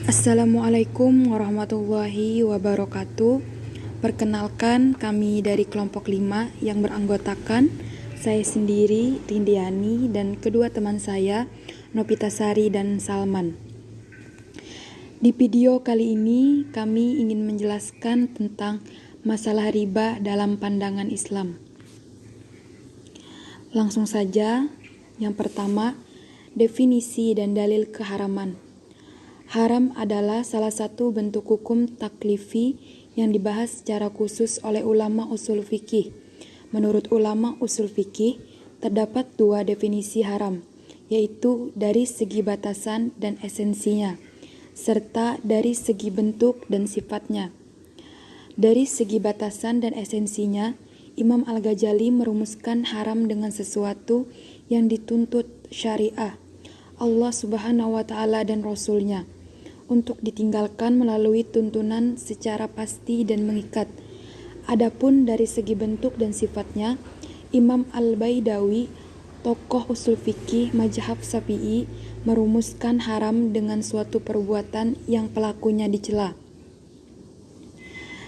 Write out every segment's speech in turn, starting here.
Assalamualaikum warahmatullahi wabarakatuh. Perkenalkan, kami dari kelompok 5 yang beranggotakan saya sendiri, Rindiani, dan kedua teman saya, Nopitasari dan Salman. Di video kali ini kami ingin menjelaskan tentang masalah riba dalam pandangan Islam. Langsung saja, yang pertama, definisi dan dalil keharaman. Haram adalah salah satu bentuk hukum taklifi yang dibahas secara khusus oleh ulama usul fikih. Menurut ulama usul fikih, terdapat dua definisi haram, yaitu dari segi batasan dan esensinya, serta dari segi bentuk dan sifatnya. Dari segi batasan dan esensinya, Imam Al-Ghazali merumuskan haram dengan sesuatu yang dituntut syariah, Allah Subhanahu wa Ta'ala dan Rasul-Nya, untuk ditinggalkan melalui tuntunan secara pasti dan mengikat. Adapun dari segi bentuk dan sifatnya, Imam Al-Baidawi, tokoh usul fikih mazhab Syafi'i, merumuskan haram dengan suatu perbuatan yang pelakunya dicela.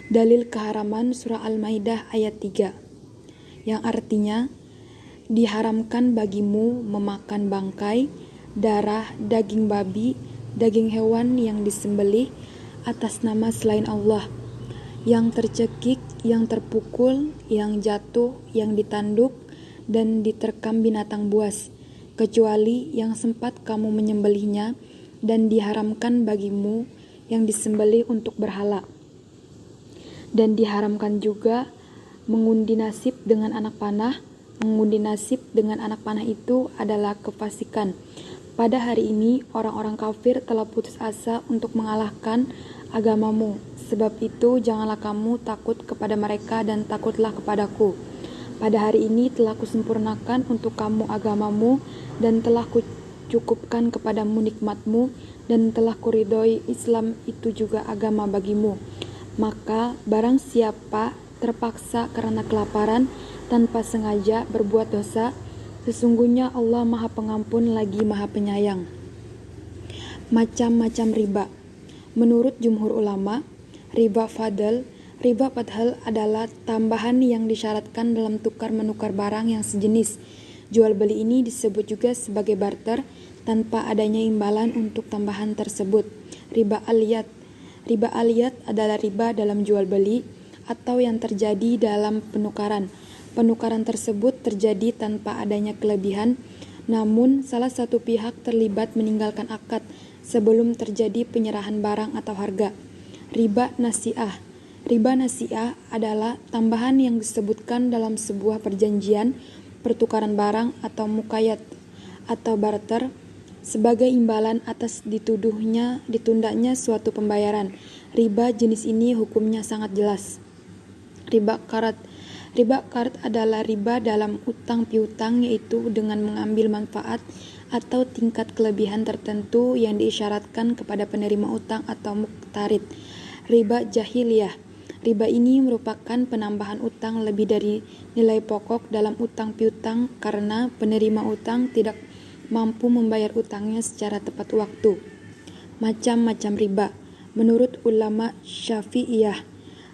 Dalil keharaman surah Al-Maidah ayat 3, yang artinya, diharamkan bagimu memakan bangkai, darah, daging babi, daging hewan yang disembelih atas nama selain Allah, yang tercekik, yang terpukul, yang jatuh, yang ditanduk, dan diterkam binatang buas, kecuali yang sempat kamu menyembelihnya, dan diharamkan bagimu yang disembelih untuk berhala. Dan diharamkan juga mengundi nasib dengan anak panah. Mengundi nasib dengan anak panah itu adalah kefasikan. Pada hari ini, orang-orang kafir telah putus asa untuk mengalahkan agamamu. Sebab itu, janganlah kamu takut kepada mereka dan takutlah kepadaku. Pada hari ini telah kusempurnakan untuk kamu agamamu dan telah kucukupkan kepadamu nikmatmu dan telah kuridhoi Islam itu juga agama bagimu. Maka, barang siapa terpaksa karena kelaparan tanpa sengaja berbuat dosa, sesungguhnya Allah Maha Pengampun lagi Maha Penyayang. Macam-macam riba. Menurut jumhur ulama, riba fadl adalah tambahan yang disyaratkan dalam tukar-menukar barang yang sejenis. Jual beli ini disebut juga sebagai barter tanpa adanya imbalan untuk tambahan tersebut. Riba aliyat adalah riba dalam jual beli atau yang terjadi dalam penukaran. Penukaran tersebut terjadi tanpa adanya kelebihan, namun salah satu pihak terlibat meninggalkan akad sebelum terjadi penyerahan barang atau harga. Riba nasi'ah. Riba nasi'ah adalah tambahan yang disebutkan dalam sebuah perjanjian pertukaran barang atau mukayat atau barter sebagai imbalan atas ditundanya suatu pembayaran. Riba jenis ini hukumnya sangat jelas. Riba karat. Riba karat adalah riba dalam utang piutang, yaitu dengan mengambil manfaat atau tingkat kelebihan tertentu yang diisyaratkan kepada penerima utang atau muqtarid. Riba jahiliyah. Riba ini merupakan penambahan utang lebih dari nilai pokok dalam utang piutang karena penerima utang tidak mampu membayar utangnya secara tepat waktu. Macam-macam riba. Menurut ulama Syafi'iyah,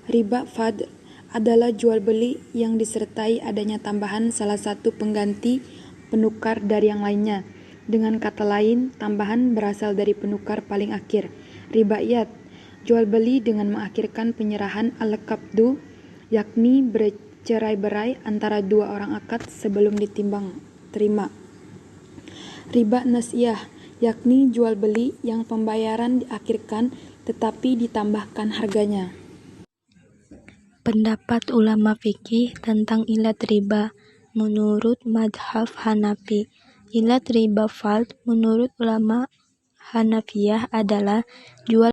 riba fadl adalah jual beli yang disertai adanya tambahan salah satu pengganti penukar dari yang lainnya. Dengan kata lain, tambahan berasal dari penukar paling akhir. Ribaiyat, jual beli dengan mengakhirkan penyerahan al-qabdu, yakni bercerai-berai antara dua orang akad sebelum ditimbang terima. Riba nasiyah, yakni jual beli yang pembayaran diakhirkan tetapi ditambahkan harganya. Pendapat ulama fikih tentang ilat riba menurut madhab Hanafi. Ilat riba fard menurut ulama Hanafiyah adalah jual